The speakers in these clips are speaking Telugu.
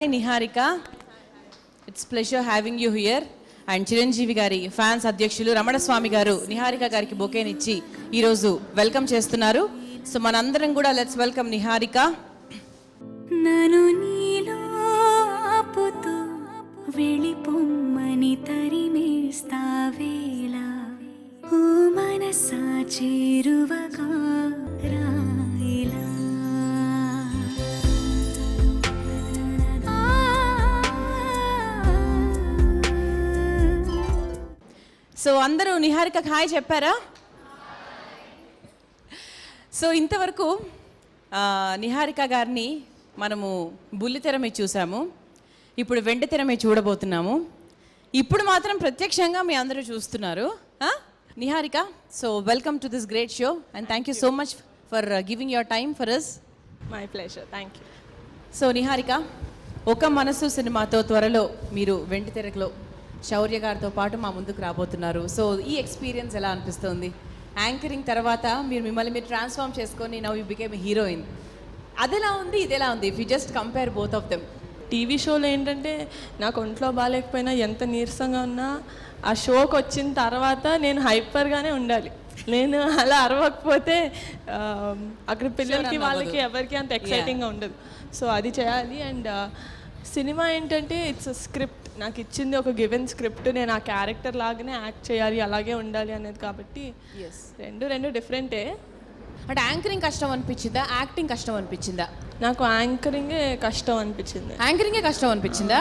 Niharika, it's pleasure having you here. And Chiranjeevi గారి ఫ్యాన్స్ అధ్యక్షులు రమణస్వామి గారు నిహారిక గారికి బొకేనిచ్చి ఈరోజు వెల్కమ్ చేస్తున్నారు. సో మనందరం కూడా లెట్స్ వెల్కమ్ నిహారిక. నను నీలో ఆపుతూ వెళ్ళిపోమ్మని తరిమేస్తావేలా ఓ మనసా చేరువగా రాయిలా. సో అందరూ నిహారికకు హాయ్ చెప్పారా? సో ఇంతవరకు నిహారిక గారిని మనము బుల్లితెర మీద చూసాము, ఇప్పుడు వెండితెర మీద చూడబోతున్నాము. ఇప్పుడు మాత్రం ప్రత్యక్షంగా మీ అందరూ చూస్తున్నారు Niharika. So welcome to this great show and thank you so much for giving your time for us. My pleasure, thank you. So Niharika, Oka Manasu సినిమాతో త్వరలో మీరు వెండితెరలో శౌర్య గారితో పాటు మా ముందుకు రాబోతున్నారు. సో ఈ ఎక్స్పీరియన్స్ ఎలా అనిపిస్తుంది? యాంకరింగ్ తర్వాత మిమ్మల్ని ట్రాన్స్ఫార్మ్ చేసుకొని నౌ యూ బికేమ్ హీరోయిన్. అదెలా ఉంది, ఇదెలా ఉంది? If you just compare both of them. TV షోలో ఏంటంటే నాకు ఒంట్లో బాగాలేకపోయినా ఎంత నీరసంగా ఉన్నా ఆ షోకి వచ్చిన తర్వాత నేను హైపర్గానే ఉండాలి. నేను అలా అరవకపోతే అక్కడ పిల్లలకి వాళ్ళకి ఎవరికి అంత ఎక్సైటింగ్గా ఉండదు. సో అది చేయాలి. అండ్ సినిమా ఏంటంటే ఇట్స్ స్క్రిప్ట్, నాకు ఇచ్చింది ఒక గివెన్ స్క్రిప్ట్, నేను ఆ క్యారెక్టర్ లాగానే యాక్ట్ చేయాలి, అలాగే ఉండాలి అనేది. కాబట్టి రెండు డిఫరెంటే. అంటే యాంకరింగ్ కష్టం అనిపించిందా, యాక్టింగ్ కష్టం అనిపించిందా? నాకు యాంకరింగే కష్టం అనిపించింది. యాంకరింగే కష్టం అనిపించిందా?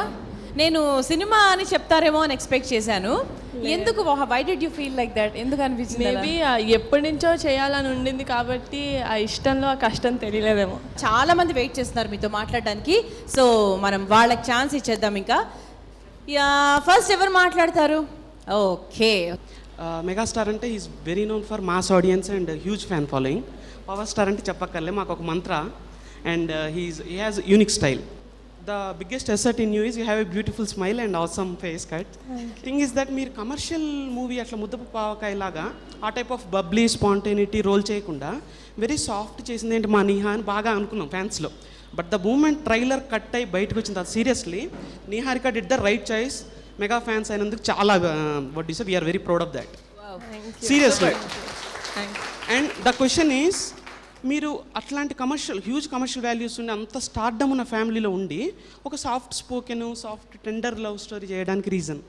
నేను సినిమా అని చెప్తారేమో అని ఎక్స్పెక్ట్ చేశాను. ఎందుకు, why did you feel like that? ఎందుకు అనిపించింది? మేబీ ఎప్పటి నుంచో చేయాలని ఉండింది కాబట్టి ఆ ఇష్టంలో ఆ కష్టం తెలియలేదేమో. చాలా మంది వెయిట్ చేస్తున్నారు మీతో మాట్లాడడానికి. సో మనం వాళ్ళకి ఛాన్స్ ఇచ్చేద్దాం. ఇంకా ఫస్ట్ ఎవరు మాట్లాడతారు? ఓకే. మెగాస్టార్ అంటే is very known for mass audience and huge fan following. Power star అంటే చెప్పక్కర్లే, మాకు ఒక మంత్ర. And he has unique style. The biggest asset in you is you have a beautiful smile and awesome face cut. Thing is that మీరు కమర్షియల్ మూవీ అట్లా ముద్దపు పావకాయ లాగా ఆ type of bubbly spontaneity role చేయకుండా వెరీ సాఫ్ట్ చేసింది ఏంటి మా నిహా అని బాగా అనుకున్నాం ఫ్యాన్స్లో. But the moment trailer cut అయి బయటకు వచ్చిన తర్వాత seriously Niharika did the right choice. Mega fans అయినందుకు చాలా what you say we are very proud of that, seriously. And the question is, మీరు అట్లాంటి హ్యూజ్ కమర్షియల్ వాల్యూస్ ఉండి అంత స్టార్డమ్ ఉన్న ఫ్యామిలీలో ఉండి ఒక soft spoken, soft tender love story చేయడానికి రీజన్?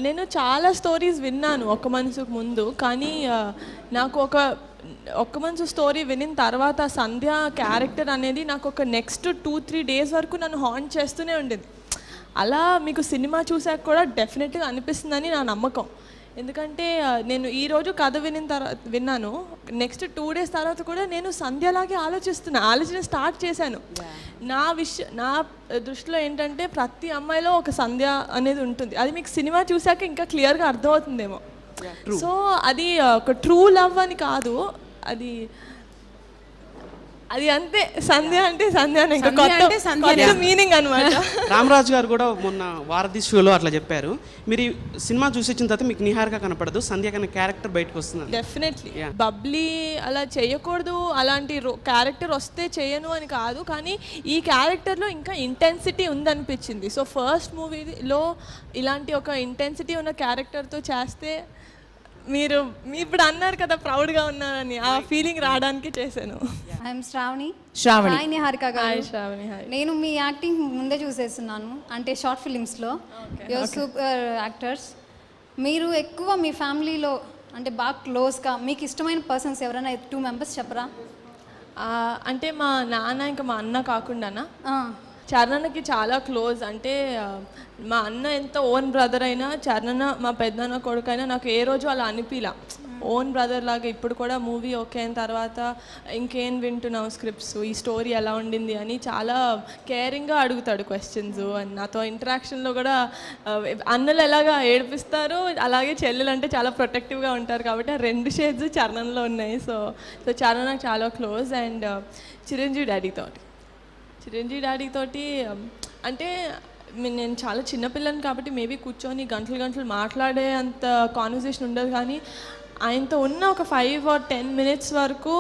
నేను చాలా స్టోరీస్ విన్నాను ఒక మనసుకు ముందు, కానీ నాకు ఒక మనసు స్టోరీ వినిన తర్వాత సంధ్య క్యారెక్టర్ అనేది నాకు ఒక నెక్స్ట్ 2-3 days వరకు నన్ను హాంట్ చేస్తూనే ఉండేది. అలా మీకు సినిమా చూసాక కూడా డెఫినెట్గా అనిపిస్తుందని నా నమ్మకం. ఎందుకంటే నేను ఈరోజు కథ విన్నాను, నెక్స్ట్ 2 days తర్వాత కూడా నేను సంధ్యలాగే ఆలోచన స్టార్ట్ చేశాను. నా దృష్టిలో ఏంటంటే ప్రతి అమ్మాయిలో ఒక సంధ్య అనేది ఉంటుంది. అది మీకు సినిమా చూసాక ఇంకా క్లియర్గా అర్థమవుతుందేమో. సో అది ఒక ట్రూ లవ్ అని కాదు, అది అంతే. సంధ్య అంటే సంధ్య మీనింగ్ అనమాట. రామరాజు గారు కూడా మొన్న వారధి షోలో అట్లా చెప్పారు. మీరు సినిమా చూసి వచ్చిన తర్వాత మీకు నిహారిక కనపడదు, సంధ్య కన్నా క్యారెక్టర్ బయటకు వస్తుంది. డెఫినెట్లీ బబ్లీ అలా చేయకూడదు, అలాంటి క్యారెక్టర్ వస్తే చేయను అని కాదు, కానీ ఈ క్యారెక్టర్లో ఇంకా ఇంటెన్సిటీ ఉందనిపించింది. సో ఫస్ట్ మూవీలో ఇలాంటి ఒక ఇంటెన్సిటీ ఉన్న క్యారెక్టర్తో చేస్తే మీరు ఇప్పుడు అన్నారు కదా ప్రౌడ్గా ఉన్నారని, ఆ ఫీలింగ్ రావడానికి చేశాను. ఐఎమ్ శ్రావణి. హాయ్ నిహారిక గారు. శ్రావణి. నేను మీ యాక్టింగ్ ముందే చూసేస్తున్నాను, అంటే షార్ట్ ఫిలిమ్స్లో. Your super actors. మీరు ఎక్కువ మీ ఫ్యామిలీలో అంటే బాగా క్లోజ్గా మీకు ఇష్టమైన పర్సన్స్ ఎవరైనా 2 members చెప్పరా? అంటే మా నాన్న ఇంకా మా అన్న కాకుండానా, చరణకి చాలా క్లోజ్. అంటే మా అన్న ఎంత ఓన్ బ్రదర్ అయినా చరణ్ మా పెద్దన్న కొడుకైనా నాకు ఏ రోజు అలా అనిపిలా. ఓన్ బ్రదర్ లాగా. ఇప్పుడు కూడా మూవీ ఓకే అయిన తర్వాత ఇంకేం వింటున్నావు స్క్రిప్ట్స్, ఈ స్టోరీ ఎలా ఉండింది అని చాలా కేరింగ్గా అడుగుతాడు క్వశ్చన్స్. అండ్ నాతో ఇంటరాక్షన్లో కూడా అన్నలు ఎలాగా ఏడిపిస్తారు అలాగే చెల్లెలు అంటే చాలా ప్రొటెక్టివ్గా ఉంటారు. కాబట్టి ఆ 2 shades చరణంలో ఉన్నాయి. సో చరణ్ నాకు చాలా క్లోజ్. అండ్ చిరంజీవి డాడీ తోటి అంటే నేను చాలా చిన్నపిల్లని కాబట్టి మేబీ కూర్చొని గంటలు మాట్లాడే అంత కాన్వర్సేషన్ ఉండదు, కానీ ఆయనతో ఉన్న ఒక 5 or 10 minutes వరకు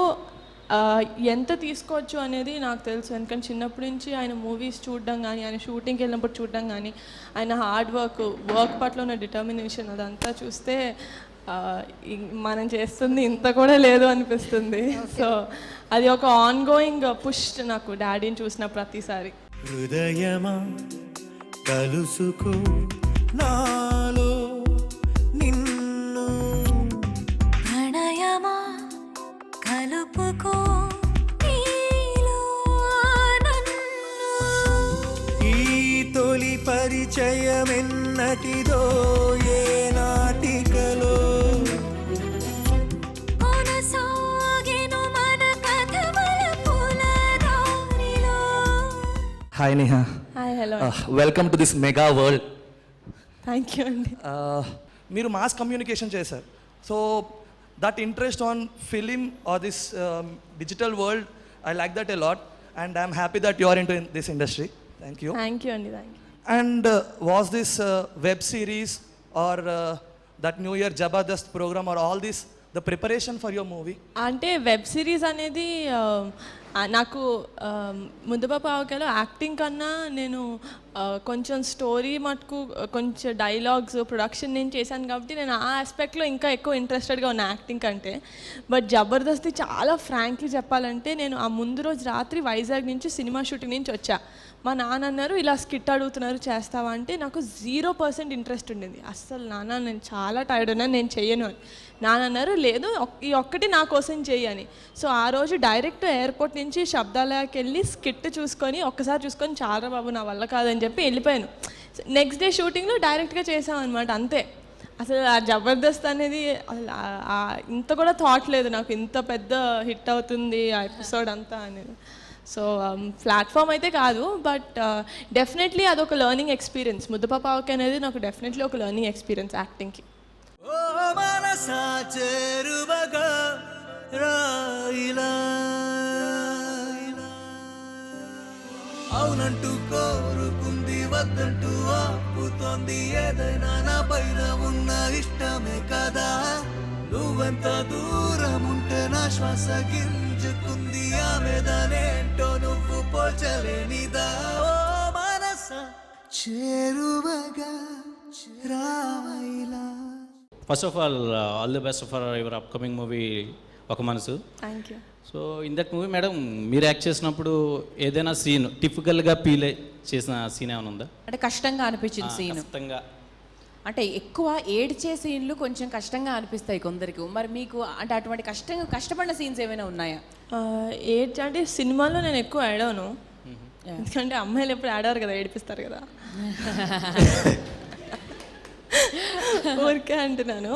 ఎంత తీసుకోవచ్చు అనేది నాకు తెలుసు. ఎందుకంటే చిన్నప్పటి నుంచి ఆయన మూవీస్ చూడడం కానీ, ఆయన షూటింగ్కి వెళ్ళినప్పుడు చూడడం కానీ, ఆయన హార్డ్ వర్క్ పట్ల ఉన్న డిటర్మినేషన్ అదంతా చూస్తే మనం చేస్తుంది ఇంత కూడా లేదు అనిపిస్తుంది. సో అది ఒక ఆన్ గోయింగ్ పుష్ నాకు డాడీని చూసిన ప్రతిసారి. హృదయమా కలుసుకో నాలో నిన్ను, ప్రణయమా కలుపుకో నీలో నన్ను. ఈ తొలి పరిచయమెన్నటిదో ఏ నాటికలో కొనసాగెను మన కథల పులరారిలో. Hi Neha, hi, hello, welcome to this mega world. Thank you అండి. మీరు మాస్ కమ్యూనికేషన్ చేశారు, so that interest on film or this digital world, I like that a lot and I'm happy that you are into this industry. Thank you. Thank you అండి, thank you. And was this web series or that New Year Jabardast program or all this the preparation for your movie? అంటే వెబ్ సిరీస్ అనేది నాకు ముద్దుపాప ఆవకాయలో యాక్టింగ్ కన్నా నేను కొంచెం స్టోరీ మటుకు కొంచెం డైలాగ్స్ ప్రొడక్షన్ నేను చేశాను కాబట్టి నేను ఆ ఆస్పెక్ట్లో ఇంకా ఎక్కువ ఇంట్రెస్టెడ్గా ఉన్న యాక్టింగ్ కంటే. బట్ జబర్దస్త్ చాలా ఫ్రాంక్లీ చెప్పాలంటే నేను ఆ ముందు రోజు రాత్రి వైజాగ్ నుంచి సినిమా షూటింగ్ నుంచి వచ్చా. మా నాన్న అన్నారు ఇలా స్కిట్ అడుగుతున్నారు చేస్తావా అంటే నాకు 0% ఇంట్రెస్ట్ ఉండింది. అస్సలు నాన్న నేను చాలా టైర్డ్ ఉన్నాను, నేను చెయ్యను అని. నాన్న అన్నారు లేదు ఈ ఒక్కటి నా కోసం చెయ్యి అని. సో ఆ రోజు డైరెక్ట్ ఎయిర్పోర్ట్ నుంచి శబ్దాలయాకి వెళ్ళి స్కిట్ చూసుకొని ఒక్కసారి చూసుకొని చాలా బాబు నా వల్ల కాదని చెప్పి వెళ్ళిపోయాను. నెక్స్ట్ డే షూటింగ్లో డైరెక్ట్గా చేసామన్నమాట, అంతే. అసలు ఆ జబర్దస్త్ అనేది అసలు ఇంత కూడా థాట్ లేదు నాకు, ఇంత పెద్ద హిట్ అవుతుంది ఆ ఎపిసోడ్ అంతా అనేది. సో ప్లాట్ఫామ్ అయితే కాదు, బట్ డెఫినెట్లీ అదొక లెర్నింగ్ ఎక్స్పీరియన్స్. ముద్దపప్పు ఆవకాయ అనేది నాకు డెఫినెట్లీ ఒక లెర్నింగ్ ఎక్స్పీరియన్స్ యాక్టింగ్కి. ఓ మనసా చేరువగా రాయిలా, అవునంటూ కోరుకుంది వద్దంటూ ఆపుతోంది, ఏదైనా నా పైన ఉన్న ఇష్టమే కదా. నువ్వెంత దూరం ఉంటే నా శ్వాస గింజుకుంది, ఆమెదానేంటో నువ్వు పోల్చలేనిదా. ఓ మనసా చేరువగా రాయిలా. First of all the best for your upcoming movie ఒక మనసు. Thank you. So in that movie madam మీరు యాక్ట్ చేసినప్పుడు ఏదైనా సీన్ టిపికల్గా ఫీల్ చేసిన సీన్ ఏమైనా ఉందా? అంటే కష్టంగా అనిపించిన సీన్, ఖచ్చితంగా. అంటే ఎక్కువ ఏడ్చే సీన్లు కొంచెం కష్టంగా అనిపిస్తాయి కొందరికి. మరి మీకు అంటే అటువంటి కష్టపడిన సీన్స్ ఏమైనా ఉన్నాయా? ఏడ్చి అంటే సినిమాలో నేను ఎక్కువ ఏడవను, ఎందుకంటే అమ్మాయిలు ఎప్పుడు ఆడారు కదా, ఏడిపిస్తారు కదా. ఊరికే అంటున్నాను.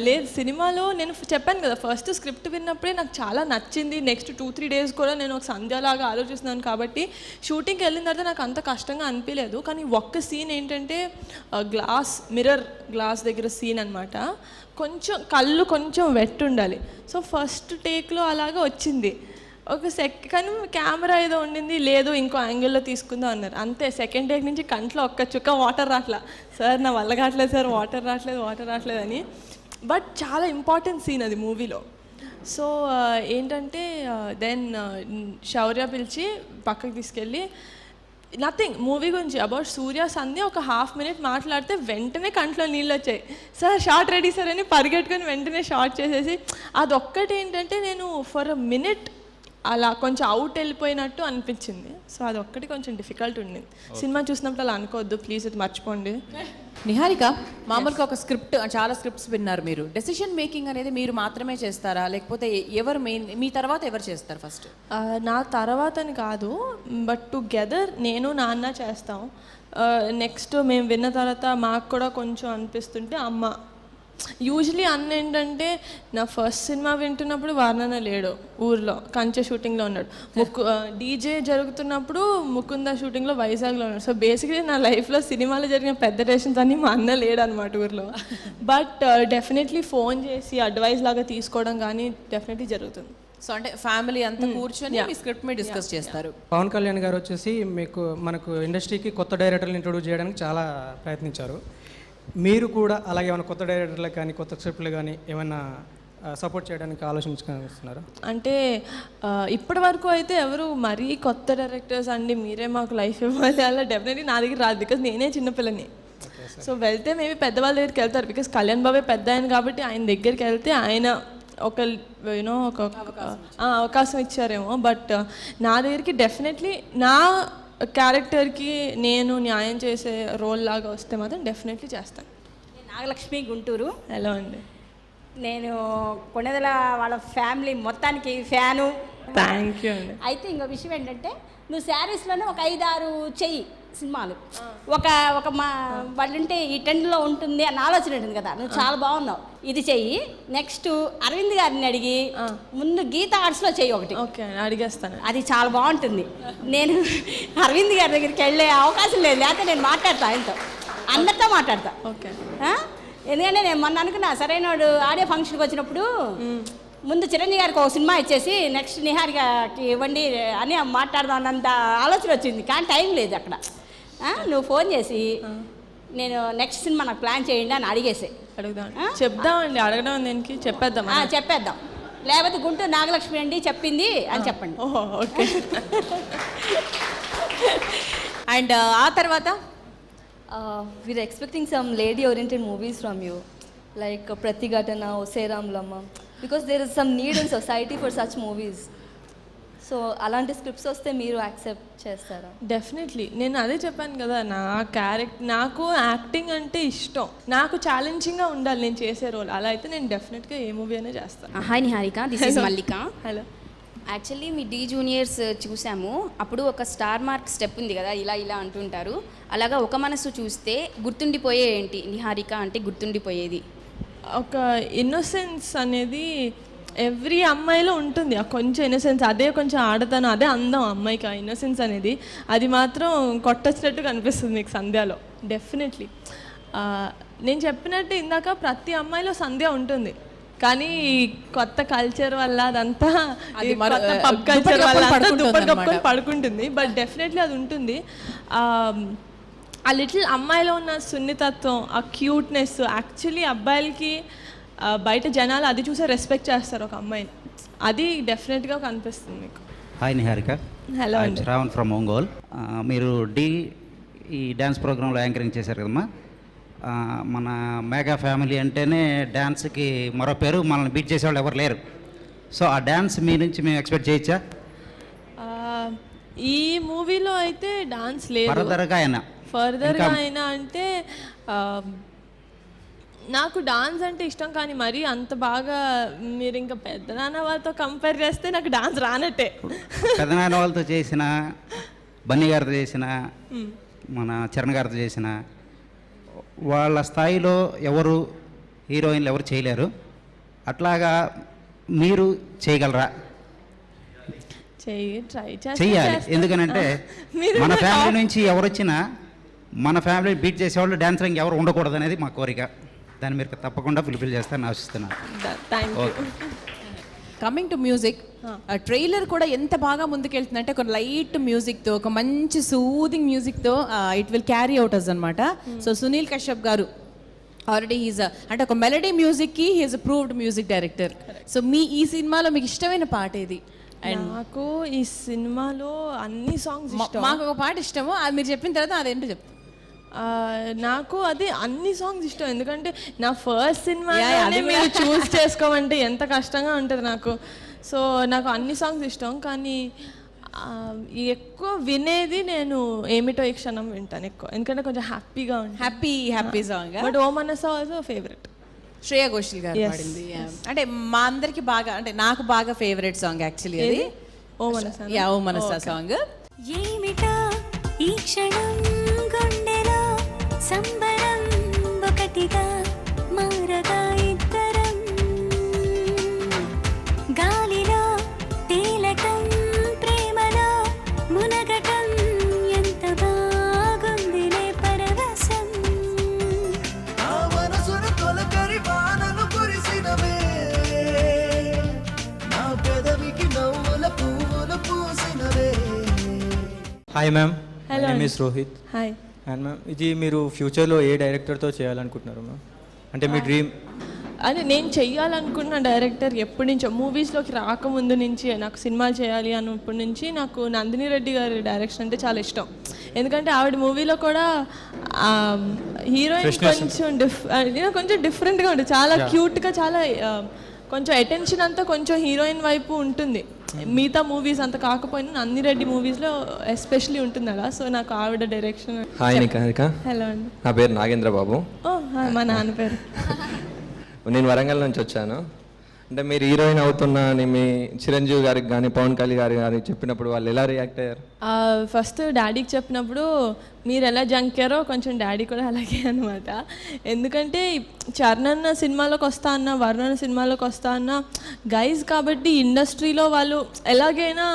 లేదు, సినిమాలో నేను చెప్పాను కదా ఫస్ట్ స్క్రిప్ట్ విన్నప్పుడే నాకు చాలా నచ్చింది. నెక్స్ట్ 2-3 డేస్ కూడా నేను ఒక సంధ్యలాగా ఆలోచిస్తున్నాను కాబట్టి షూటింగ్కి వెళ్ళిన తర్వాత నాకు అంత కష్టంగా అనిపించలేదు. కానీ ఒక్క సీన్ ఏంటంటే మిర్రర్ గ్లాస్ దగ్గర సీన్ అనమాట. కొంచెం కళ్ళు కొంచెం వెట్ ఉండాలి. సో ఫస్ట్ టేక్లో అలాగా వచ్చింది. ఒక కానీ కెమెరా ఏదో ఉండింది, లేదు ఇంకో యాంగిల్లో తీసుకుందాం అన్నారు, అంతే. సెకండ్ టేక్ నుంచి కంట్లో ఒక్క చుక్క వాటర్ రాట్లా. సార్ నా వల్ల కావట్లేదు సార్, వాటర్ రావట్లేదు అని. బట్ చాలా ఇంపార్టెంట్ సీన్ అది మూవీలో. సో ఏంటంటే దెన్ శౌర్య పిలిచి పక్కకి తీసుకెళ్ళి నథింగ్ మూవీ గురించి అబౌట్ సూర్య సంధ్య ఒక 1/2 minute మాట్లాడితే వెంటనే కంట్లో నీళ్ళు వచ్చాయి. సార్ షార్ట్ రెడీ సార్ అని పరిగెట్టుకొని వెంటనే షార్ట్ చేసేసి, అదొక్కటి ఏంటంటే నేను ఫర్ అ మినిట్ అలా కొంచెం అవుట్ వెళ్ళిపోయినట్టు అనిపించింది. సో అదొక్కటి కొంచెం డిఫికల్ట్ ఉండింది. సినిమా చూసినప్పుడు అలా అనుకోవద్దు ప్లీజ్, ఇది మర్చిపోండి. నిహారిక, మామూలుగా ఒక స్క్రిప్ట్, చాలా స్క్రిప్ట్స్ విన్నారు మీరు. డెసిషన్ మేకింగ్ అనేది మీరు మాత్రమే చేస్తారా, లేకపోతే ఎవరు మెయిన్, మీ తర్వాత ఎవరు చేస్తారు ఫస్ట్? నా తర్వాత అని కాదు, బట్ టుగెదర్ నేను నాన్న చేస్తాం. నెక్స్ట్ మేము విన్న తర్వాత మాకు కూడా కొంచెం అనిపిస్తుంటే అమ్మ. యూజువలీ అన్న ఏంటంటే నా ఫస్ట్ సినిమా వింటున్నప్పుడు వారణన లేడు ఊర్లో, కంచె షూటింగ్లో ఉన్నాడు. డీజే జరుగుతున్నప్పుడు ముకుంద షూటింగ్లో వైజాగ్లో ఉన్నాడు. సో బేసిక్లీ నా లైఫ్లో సినిమాలో జరిగిన పెద్ద డెసిషన్స్ అన్నీ మా అన్న లేడు అనమాట ఊర్లో. బట్ డెఫినెట్లీ ఫోన్ చేసి అడ్వైస్ లాగా తీసుకోవడం కానీ డెఫినెట్లీ జరుగుతుంది. సో అంటే ఫ్యామిలీ అంతా కూర్చొని మీ స్క్రిప్ట్ మీద డిస్కస్ చేస్తారు. పవన్ కళ్యాణ్ గారు వచ్చేసి మనకు ఇండస్ట్రీకి కొత్త డైరెక్టర్లు ఇంట్రొడ్యూస్ చేయడానికి చాలా ప్రయత్నించారు. మీరు కూడా అలాగే ఏమైనా కొత్త డైరెక్టర్లకు కానీ కొత్త స్క్రిప్ట్లు కానీ ఏమైనా సపోర్ట్ చేయడానికి ఆలోచించుకున్నారా? అంటే ఇప్పటి వరకు అయితే ఎవరు మరీ కొత్త డైరెక్టర్స్ అండి మీరే మాకు లైఫ్ ఇవ్వాలి అలా డెఫినెట్లీ నా దగ్గర రాదు, బికాజ్ నేనే చిన్నపిల్లని. సో వెళ్తే మేబీ పెద్దవాళ్ళ దగ్గరికి వెళ్తారు, బికాజ్ కళ్యాణ్ బాబే పెద్ద ఆయన కాబట్టి ఆయన దగ్గరికి వెళ్తే ఆయన ఒక యూనో ఒక అవకాశం ఇచ్చారేమో. బట్ నా దగ్గరికి డెఫినెట్లీ నా క్యారెక్టర్కి నేను న్యాయం చేసే రోల్ లాగా వస్తే మాత్రం డెఫినెట్లీ చేస్తాను. నాగలక్ష్మి, గుంటూరు. హలో అండి. నేను కొణిదెల వాళ్ళ ఫ్యామిలీ మొత్తానికి ఫ్యాను. థ్యాంక్ యూ అండి. అయితే ఇంకో విషయం ఏంటంటే నువ్వు శారీస్లోనే ఒక 5-6 చెయ్యి సినిమాలు, ఒక ఒక మా వాళ్ళంటే ఈ ట్రెండ్లో ఉంటుంది అన్న ఆలోచన ఉంటుంది కదా, నువ్వు చాలా బాగున్నావు, ఇది చెయ్యి. నెక్స్ట్ అరవింద్ గారిని అడిగి ముందు గీత ఆర్ట్స్లో చెయ్యి ఒకటి. ఓకే అడిగేస్తాను, అది చాలా బాగుంటుంది. నేను అరవింద్ గారి దగ్గరికి వెళ్ళే అవకాశం లేదు, లేకపోతే నేను మాట్లాడతా ఆయనతో, అందరితో మాట్లాడతా. ఓకే. ఎందుకంటే నేను మొన్న అనుకున్నా సరైనడు ఆడియో ఫంక్షన్కి వచ్చినప్పుడు ముందు చిరంజీవి గారికి ఒక సినిమా ఇచ్చేసి నెక్స్ట్ నిహారికకి ఇవ్వండి అని మాట్లాడదాం అన్నంత ఆలోచన వచ్చింది, కానీ టైం లేదు అక్కడ. నువ్వు ఫోన్ చేసి నేను నెక్స్ట్ సినిమా నాకు ప్లాన్ చేయండి అని అడిగేసే. అడుగుదాం, చెప్దామండి, అడగడం దేనికి, చెప్పేద్దాం. చెప్పేద్దాం, లేకపోతే గుంటూరు నాగలక్ష్మి అండి చెప్పింది అని చెప్పండి. ఓహో ఓకే. అండ్ ఆ తర్వాత we're expecting some lady oriented movies from you, like Pratigatana or Seram Lama, because there is some need in society for such movies. So అలాంటి స్క్రిప్ట్స్ వస్తే మీరు యాక్సెప్ట్ చేస్తారా? డెఫినెట్లీ. నేను అదే చెప్పాను కదా, నాకు యాక్టింగ్ అంటే ఇష్టం, నాకు ఛాలెంజింగ్గా ఉండాలి నేను చేసే రోల్. అలా అయితే నేను డెఫినెట్గా ఏ మూవీ అయినా చేస్తాను. Hi Niharika, this is Mallika. Hello. Actually మీ డి జూనియర్స్ చూసాము, అప్పుడు ఒక స్టార్ మార్క్ స్టెప్ ఉంది కదా, ఇలా ఇలా అంటుంటారు, అలాగా ఒక మనసు చూస్తే గుర్తుండిపోయే ఏంటి నిహారిక అంటే గుర్తుండిపోయేది? ఒక ఇన్నోసెన్స్ అనేది ఎవ్రీ అమ్మాయిలో ఉంటుంది, ఆ కొంచెం ఇన్నోసెన్స్, అదే కొంచెం ఆడతాను, అదే అందం అమ్మాయికి. ఆ ఇన్నోసెన్స్ అనేది అది మాత్రం కొట్టొచ్చినట్టు కనిపిస్తుంది మీకు సంధ్యలో. డెఫినెట్లీ నేను చెప్పినట్టు ఇందాక ప్రతి అమ్మాయిలో సంధ్య ఉంటుంది, కానీ కొత్త కల్చర్ వల్ల అదంతా పబ్ కల్చర్ వల్ల దుప్పటి పడుకుంటుంది. బట్ డెఫినెట్లీ అది ఉంటుంది. ఆ లిటిల్ అమ్మాయిలో ఉన్న సున్నితత్వం, ఆ క్యూట్నెస్, యాక్చువల్లీ అబ్బాయిలకి బయట జనాలు అది చూసే రెస్పెక్ట్ చేస్తారు ఒక అమ్మాయిని, అది డెఫినెట్గా కనిపిస్తుంది మీకు. హాయ్ నిహారిక. హలో అండి. రావణ్ ఫ్రమ్ ఒంగోల్. మీరు ఈ డ్యాన్స్ ప్రోగ్రాంలో యాంకరింగ్ చేశారు కదమ్మా. మన మెగా ఫ్యామిలీ అంటేనే డ్యాన్స్కి మరో పేరు, మనల్ని బీట్ చేసేవాళ్ళు ఎవరు లేరు. సో ఆ డ్యాన్స్ మీ నుంచి మేము ఎక్స్పెక్ట్ చేయొచ్చా? ఈ మూవీలో అయితే డాన్స్ లేదు. ఫర్దర్గా అయినా అంటే నాకు డాన్స్ అంటే ఇష్టం, కానీ మరీ అంత బాగా మీరు ఇంకా పెద్దనాన్న వాళ్ళతో కంపేర్ చేస్తే నాకు డాన్స్ రానట్టే. పెద్దనాన్న వాళ్ళతో చేసిన, బన్నీ గారితో చేసిన, మన చరణ్ గారితో చేసిన వాళ్ళ స్థాయిలో ఎవరు హీరోయిన్లు ఎవరు చేయలేరు. అట్లాగా మీరు చేయగలరా? చెయ్యాలి. ఎందుకనంటే మన ఫ్యామిలీ నుంచి ఎవరు వచ్చినా మన ఫ్యామిలీ బీట్ చేసేవాళ్ళు డాన్సర్ ఇంకెవరు ఉండకూడదు అనేది మా కోరిక. దాన్ని మీరు తప్పకుండా ఫుల్ఫిల్ చేస్తారని ఆశిస్తున్నాను. కమింగ్ టు మ్యూజిక్, ట్రైలర్ కూడా ఎంత బాగా ముందుకెళ్తుందంటే ఒక లైట్ మ్యూజిక్తో, ఒక మంచి సూదింగ్ మ్యూజిక్తో it will carry out us అనమాట. సో సునీల్ కశ్యప్ గారు ఆల్రెడీ అంటే ఒక మెలడీ మ్యూజిక్కి he is approved music director. So ఈ సినిమాలో మీకు ఇష్టమైన పాట ఏది? అండ్ నాకు ఈ సినిమాలో అన్ని సాంగ్స్ ఇష్టం. మాకు ఒక పాట ఇష్టము, అది మీరు చెప్పిన తర్వాత అదేంటో చెప్తాను. నాకు అది అన్ని సాంగ్స్ ఇష్టం, ఎందుకంటే నా ఫస్ట్ సినిమా మీరు చూస్ చేసుకోమంటే ఎంత కష్టంగా ఉంటుంది నాకు. సో నాకు అన్ని సాంగ్స్ ఇష్టం, కానీ ఎక్కువ వినేది నేను ఏమిటో ఈ క్షణం వింటాను ఎక్కువ, ఎందుకంటే కొంచెం హ్యాపీగా ఉంటుంది. Happy song. But O Manasa also favourite. Shreya Ghoshal garu పాడింది. అంటే మా అందరికి బాగా, అంటే నాకు బాగా ఫేవరెట్ సాంగ్ యాక్చువల్లీ అది ఓ మనసా. ఓ మనసా సాంగ్. ఏమిటా ఈ క్షణం గుండెలో సంబరం ఒకటిగా మారగా ఇద్దరం, గాలిలో తేలటం ప్రేమలో మునగటం ఎంత బాగుందిలే పరవశం. నా మనసును తొలకరి వానలు కురిసినవే, నా పెదవికి నవ్వుల పువ్వులు పూసినవే. Hi ma'am, hello. My name is Rohit. Hi. And ma'am, ఇది మీరు ఫ్యూచర్లో ఏ డైరెక్టర్తో చేయాలనుకుంటున్నారు మ్యామ్? అంటే మీ డ్రీమ్? అదే నేను చెయ్యాలనుకున్న డైరెక్టర్ ఎప్పటి నుంచో మూవీస్లోకి రాకముందు నుంచి నాకు సినిమాలు చేయాలి అన్నప్పటి నుంచి నాకు నందిని రెడ్డి గారి డైరెక్షన్ అంటే చాలా ఇష్టం. ఎందుకంటే ఆవిడ మూవీలో కూడా హీరోయిన్ కొంచెం డిఫరెంట్గా ఉంటుంది, చాలా క్యూట్గా, చాలా కొంచెం అటెన్షన్ అంతా కొంచెం హీరోయిన్ వైపు ఉంటుంది. మిగతా మూవీస్ అంత కాకపోయినా నందిని రెడ్డి మూవీస్లో ఎస్పెషలీ ఉంటుంది అలా. సో నాకు ఆవిడ డైరెక్షన్. హాయ్ నిహారిక. హలో అండి. నా పేరు నాగేంద్ర బాబు. మా నాన్న పేరు. నేను వరంగల్ నుంచి వచ్చాను. అంటే మీరు హీరోయిన్ అవుతున్నా అని మీ చిరంజీవి గారికి కానీ పవన్ కళ్యాణ్ గారికి చెప్పినప్పుడు వాళ్ళు ఎలా రియాక్ట్ అయ్యారు? ఫస్ట్ డాడీకి చెప్పినప్పుడు మీరు ఎలా జంకారో కొంచెం డాడీ కూడా అలాగే అనమాట. ఎందుకంటే చరణ్ సినిమాలోకి వస్తా అన్న, వరుణ్ సినిమాలోకి వస్తా అన్న గైజ్ కాబట్టి ఇండస్ట్రీలో వాళ్ళు ఎలాగైనా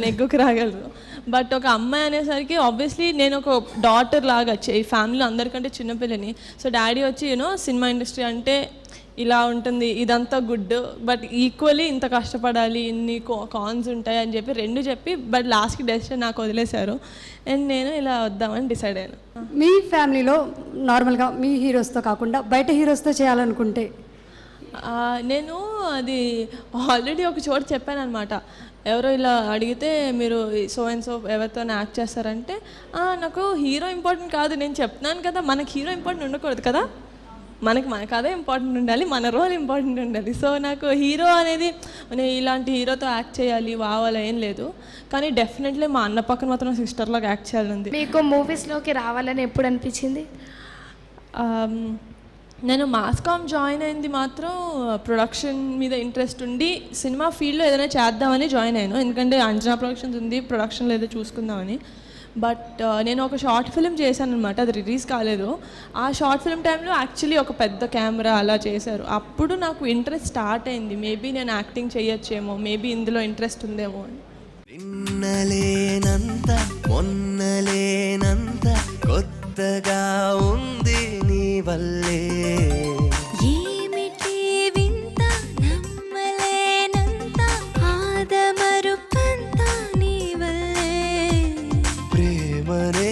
నెగ్గుకు రాగలరు. బట్ ఒక అమ్మాయి అనేసరికి ఆబ్వియస్లీ నేను ఒక డాటర్ లాగా ఫ్యామిలీలో అందరికంటే చిన్నపిల్లని. సో డాడీ వచ్చి సినిమా ఇండస్ట్రీ అంటే ఇలా ఉంటుంది, ఇదంతా గుడ్, బట్ ఈక్వల్లీ ఇంత కష్టపడాలి, ఇన్ని కాన్స్ ఉంటాయి అని చెప్పి రెండు చెప్పి బట్ లాస్ట్కి డెసిషన్ నాకు వదిలేశారు. అండ్ నేను ఇలా వద్దామని డిసైడ్ అయ్యాను. మీ ఫ్యామిలీలో నార్మల్గా మీ హీరోస్తో కాకుండా బయట హీరోస్తో చేయాలనుకుంటే? నేను అది ఆల్రెడీ ఒక చోట చెప్పాను అనమాట. ఎవరో ఇలా అడిగితే మీరు సో అండ్ సో ఎవరితో యాక్ట్ చేస్తారంటే నాకు హీరో ఇంపార్టెంట్ కాదు, నేను చెప్తున్నాను కదా మనకి హీరో ఇంపార్టెంట్ ఉండకూడదు కదా, మన కథ ఇంపార్టెంట్ ఉండాలి, మన రోల్ ఇంపార్టెంట్ ఉండాలి. సో నాకు హీరో అనేది నేను ఇలాంటి హీరోతో యాక్ట్ చేయాలి వావాలా ఏం లేదు, కానీ డెఫినెట్లీ మా అన్న పక్కన మాత్రం సిస్టర్లాగా యాక్ట్ చేయాలంది. మీకు మూవీస్లోకి రావాలని ఎప్పుడు అనిపించింది? నేను మాస్కామ్ జాయిన్ అయింది మాత్రం ప్రొడక్షన్ మీద ఇంట్రెస్ట్ ఉండి సినిమా ఫీల్డ్లో ఏదైనా చేద్దామని జాయిన్ అయ్యాను. ఎందుకంటే అంజనా ప్రొడక్షన్స్ ఉంది, ప్రొడక్షన్లో ఏదో చూసుకుందామని. బట్ నేను ఒక షార్ట్ ఫిల్మ్ చేశాను అనమాట, అది రిలీజ్ కాలేదు. ఆ షార్ట్ ఫిల్మ్ టైంలో యాక్చువల్లీ ఒక పెద్ద కెమెరా అలా చేశారు. అప్పుడు నాకు ఇంట్రెస్ట్ స్టార్ట్ అయింది, మేబీ నేను యాక్టింగ్ చేయొచ్చేమో, మేబీ ఇందులో ఇంట్రెస్ట్ ఉందేమో అని. నిన్నలేనంత మొన్నలేనంత కొత్తగా ఉంది నీ వల్లే. ఏమిటి వింత నమ్మలేనంత ఆదమరుపంత నీ వల్లే. ప్రేమనే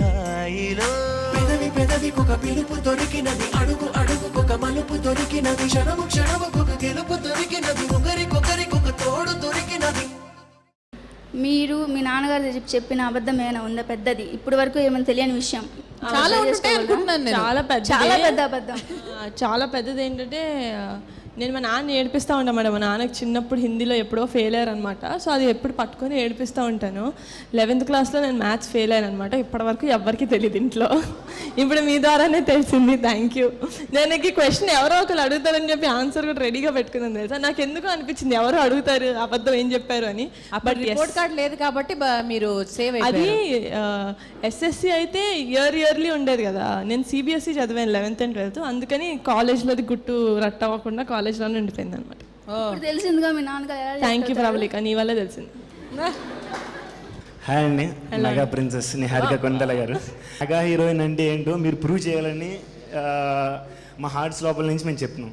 హాయిలో పెదవి పెదవికొక పిలుపు దొరికినది, అడుగు అడుగుకొక మలుపు దొరికినది, క్షణము క్షణముకొక గెలుపు దొరికినది, ఒకరికొకరికొక తోడు దొరికినది. మీరు మీ నాన్నగారు చెప్పిన అబద్ధం ఏమైనా ఉందా పెద్దది? ఇప్పుడు వరకు ఏమైనా తెలియని విషయం? చాలా ఉంటాయి అనుకుంటున్నాను నేను. చాలా పెద్ద అబద్ధం. చాలా పెద్దది ఏంటంటే నేను మా నాన్న ఏడిపిస్తూ ఉంటాను మేడం. మా నాన్నకి చిన్నప్పుడు హిందీలో ఎప్పుడో ఫెయిల్ అయ్యారు అనమాట. సో అది ఎప్పుడు పట్టుకొని ఏడిపిస్తూ ఉంటాను. 11th క్లాస్లో నేను మ్యాథ్స్ ఫెయిల్ అయ్యాను అనమాట. ఇప్పటివరకు ఎవరికి తెలియదు ఇంట్లో, ఇప్పుడు మీ ద్వారానే తెలిసింది. Thank you. నేను ఈ క్వశ్చన్ ఎవరో ఒకరు అడుగుతారని చెప్పి ఆన్సర్ కూడా రెడీగా పెట్టుకున్నాను తెలుసా. నాకు ఎందుకు అనిపించింది ఎవరో అడుగుతారు అబద్ధం ఏం చెప్పారు అని. బట్ రిపోర్ట్ కార్డ్ లేదు కాబట్టి మీరు సేవ్ అది ఎస్ఎస్సి అయితే ఇయర్లీ ఉండేది కదా. నేను సిబిఎస్ఈ చదివాను 11th and 12th, అందుకని కాలేజ్లో అది గుట్టు రట్ అవ్వకుండా కాలేజ్లోనే ఉండిపోయింది అనమాట. తెలిసిందిగా మీ నాన్నగారు. థ్యాంక్ యూ ప్రవళిక, నీ వల్లే తెలిసింది. హాయ్ అండి, మెగా ప్రిన్సెస్ నిహారిక కొండల గారు. మెగా హీరోయిన్ అంటే ఏంటో మీరు ప్రూవ్ చేయాలని మా హార్ట్స్ లోపల నుంచి మేము చెప్తున్నాం.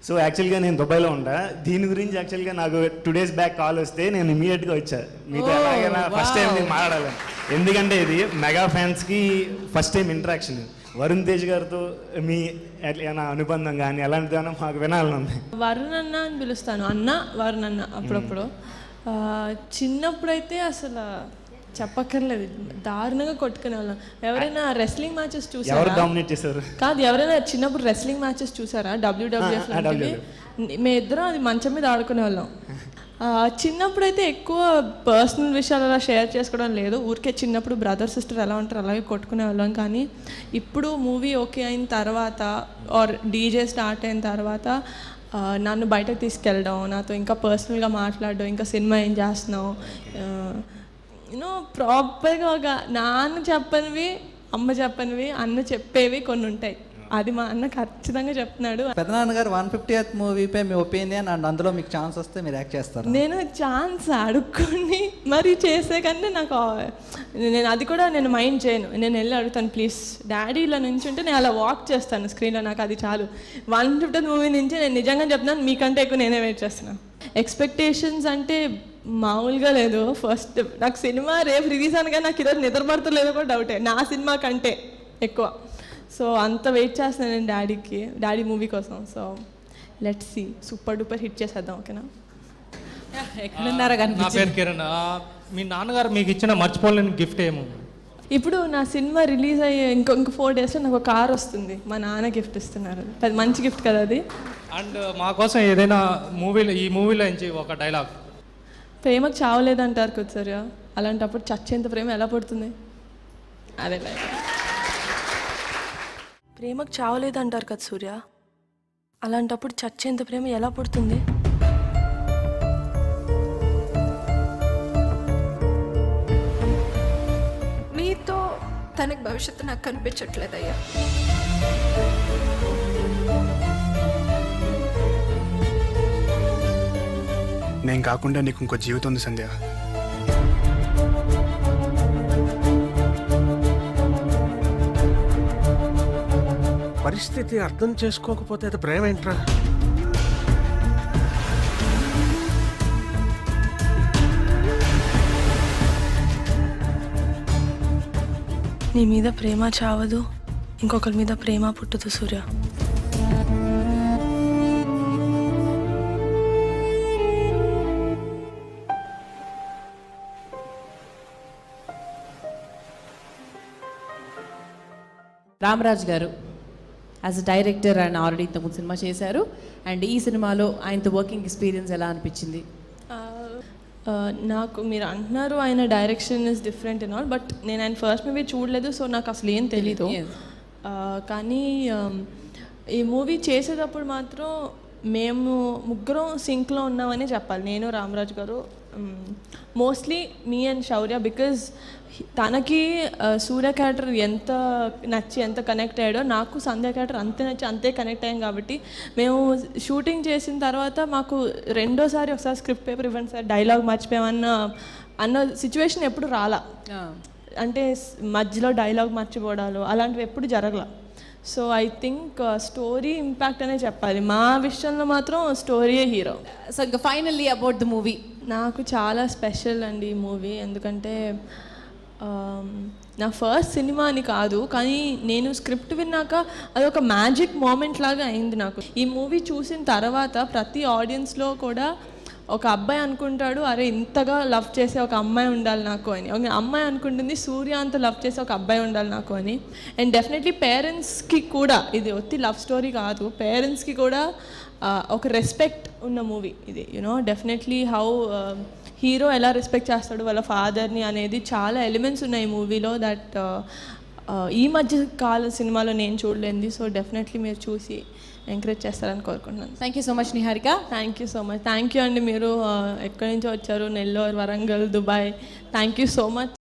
సో యాక్చువల్గా నేను దుబాయ్లో ఉంటా. దీని గురించి యాక్చువల్గా నాకు 2 days బ్యాక్ కాల్ వస్తే నేను ఇమీడియట్గా వచ్చా. మీతో ఎలాగైనా ఫస్ట్ టైం నేను మాట్లాడాలి, ఎందుకంటే ఇది మెగా ఫ్యాన్స్కి first time interaction. Varun Tej గారితో మీ ఏమైనా అనుబంధం కానీ ఎలాంటిదైనా మాకు వినాలని ఉంది. వరుణ్ అన్న అని పిలుస్తాను, అన్న వరుణ్ అన్న. అప్పుడప్పుడు చిన్నప్పుడైతే అసలు చెప్పక్కర్లేదు, దారుణంగా కొట్టుకునే వాళ్ళం. ఎవరైనా రెస్లింగ్ మ్యాచెస్ చూసారా? కాదు, ఎవరైనా చిన్నప్పుడు రెస్లింగ్ మ్యాచెస్ చూసారా? WWF లాంటివి. మేమిద్దరం అది మంచం మీద ఆడుకునే వాళ్ళం. చిన్నప్పుడైతే ఎక్కువ పర్సనల్ విషయాలు అలా షేర్ చేసుకోవడం లేదు. ఊరికే చిన్నప్పుడు బ్రదర్ సిస్టర్ ఎలా ఉంటారు అలాగే కొట్టుకునే వాళ్ళం. కానీ ఇప్పుడు మూవీ ఓకే అయిన తర్వాత ఆర్ డీజే స్టార్ట్ అయిన తర్వాత నన్ను బయటకు తీసుకెళ్ళడం, నాతో ఇంకా పర్సనల్గా మాట్లాడడం, ఇంకా సినిమా ఏం చేస్తున్నావు, ప్రాపర్గా ఒక నాన్న చెప్పనివి, అమ్మ చెప్పనివి, అన్న చెప్పేవి కొన్ని ఉంటాయి. అది మా అన్న ఖచ్చితంగా చెప్తున్నాడు. పెద్దనాన్నగారు 150th మూవీపై మీ ఒపీనియన్ అండ్ అందులో మీకు ఛాన్స్ వస్తే మీరు యాక్ట్ చేస్తారు? నేను ఛాన్స్ అడుక్కొని మరి చేసే కంటే నాకు నేను అది కూడా నేను మైండ్ చేయను. నేను వెళ్ళి అడుగుతాను, ప్లీజ్ డాడీ ఇలా నుంచి ఉంటే నేను అలా వాక్ చేస్తాను స్క్రీన్లో, నాకు అది చాలు. 150th మూవీ నుంచి నేను నిజంగా చెప్తున్నాను, మీకంటే ఎక్కువ నేనే వెయిట్ చేస్తున్నాను. ఎక్స్పెక్టేషన్స్ అంటే మామూలుగా లేదు. ఫస్ట్ నాకు సినిమా రేపు రిలీజ్ అనగా నాకు ఈరోజు నిద్రపడతలేదో కూడా డౌటే, నా సినిమా కంటే ఎక్కువ. సో అంత వెయిట్ చేస్తున్నాను నేను డాడీ మూవీ కోసం. So let's see, super duper hit చేసేద్దాం. ఓకేనా? ఎక్కడున్నారో నా పేరు కనిపించింది. కిరణ్. మీ నాన్నగారు మీకు ఇచ్చిన మర్చిపోలేని గిఫ్ట్ ఏమో? ఇప్పుడు నా సినిమా రిలీజ్ అయ్యే ఇంకో 4 డేస్లో నాకు ఒక కార్ వస్తుంది. మా నాన్న గిఫ్ట్ ఇస్తున్నారు. అది మంచి గిఫ్ట్ కదా అది. అండ్ మా కోసం ఏదైనా ఈ మూవీలో నుంచి ఒక డైలాగ్. ప్రేమకు చావలేదంటారు కదా సార్, అలాంటప్పుడు చచ్చేంత ప్రేమ ఎలా పుడుతుంది? అదే ప్రేమకు చావలేదంటారు కదా సూర్య, అలాంటప్పుడు చచ్చేంత ప్రేమ ఎలా పుడుతుంది? మీతో తనకి భవిష్యత్తు నాకు కనిపించట్లేదయ్యా. నేను కాకుండా నీకు ఇంకో జీవితం ఉంది సంధ్య. పరిస్థితి అర్థం చేసుకోకపోతే అది ప్రేమ ఏంట్రా? నీ మీద ప్రేమ చావదు, ఇంకొకరి మీద ప్రేమ పుట్టదు సూర్య. రామరాజ్ గారు as a director and already ఇంతకుముందు సినిమా చేశారు, అండ్ ఈ సినిమాలో ఆయనతో వర్కింగ్ ఎక్స్పీరియన్స్ ఎలా అనిపించింది? నాకు మీరు అంటున్నారు ఆయన direction is different and all, but నేను ఆయన ఫస్ట్ మూవీ చూడలేదు, సో నాకు అసలు ఏం తెలీదు. కానీ ఈ మూవీ చేసేటప్పుడు మాత్రం మేము ముగ్గురం సింక్లో ఉన్నామని చెప్పాలి. నేను, రామరాజ్ గారు, mostly me and Shaurya, because తనకి సూర్య క్యారెక్టర్ ఎంత నచ్చి ఎంత కనెక్ట్ అయ్యాడో నాకు సంధ్య క్యారెక్టర్ అంతే నచ్చి అంతే కనెక్ట్ అయ్యాం. కాబట్టి మేము షూటింగ్ చేసిన తర్వాత మాకు రెండోసారి ఒకసారి స్క్రిప్ట్ పేపర్ ఇవ్వండి సార్, డైలాగ్ మర్చిపోయామన్న సిచ్యువేషన్ ఎప్పుడు రాలా. అంటే మధ్యలో డైలాగ్ మర్చిపోవడాలు అలాంటివి ఎప్పుడు జరగల. So I think story impact అనే చెప్పాలి. మా విషయంలో మాత్రం స్టోరీయే హీరో. సో ఇంకా ఫైనల్లీ అబౌట్ ద మూవీ, నాకు చాలా స్పెషల్ అండి ఈ మూవీ. ఎందుకంటే నా ఫస్ట్ సినిమా అని కాదు, కానీ నేను స్క్రిప్ట్ విన్నాక అదొక మ్యాజిక్ మూమెంట్ లాగా అయింది నాకు. ఈ మూవీ చూసిన తర్వాత ప్రతి ఆడియన్స్లో కూడా ఒక అబ్బాయి అనుకుంటాడు, అరే ఇంతగా లవ్ చేసే ఒక అమ్మాయి ఉండాలి నాకు అని. ఒక అమ్మాయి అనుకుంటుంది, సూర్య అంత లవ్ చేసే ఒక అబ్బాయి ఉండాలి నాకు అని. అండ్ డెఫినెట్లీ పేరెంట్స్కి కూడా, ఇది ఒత్తి లవ్ స్టోరీ కాదు, పేరెంట్స్కి కూడా ఒక రెస్పెక్ట్ ఉన్న మూవీ ఇది. యూనో డెఫినెట్లీ హౌ హీరో ఎలా రెస్పెక్ట్ చేస్తాడు వాళ్ళ ఫాదర్ని అనేది చాలా ఎలిమెంట్స్ ఉన్నాయి ఈ మూవీలో దట్ ఈ మధ్య కాల సినిమాలో నేను చూడలేంది. సో డెఫినెట్లీ మీరు చూసి ఎంకరేజ్ చేస్తారని కోరుకుంటున్నాను. Thank you so much Niharika. Thank you so much. Thank you అండి. మీరు ఎక్కడి నుంచో వచ్చారు, Nellore, Warangal, Dubai. Thank you so much.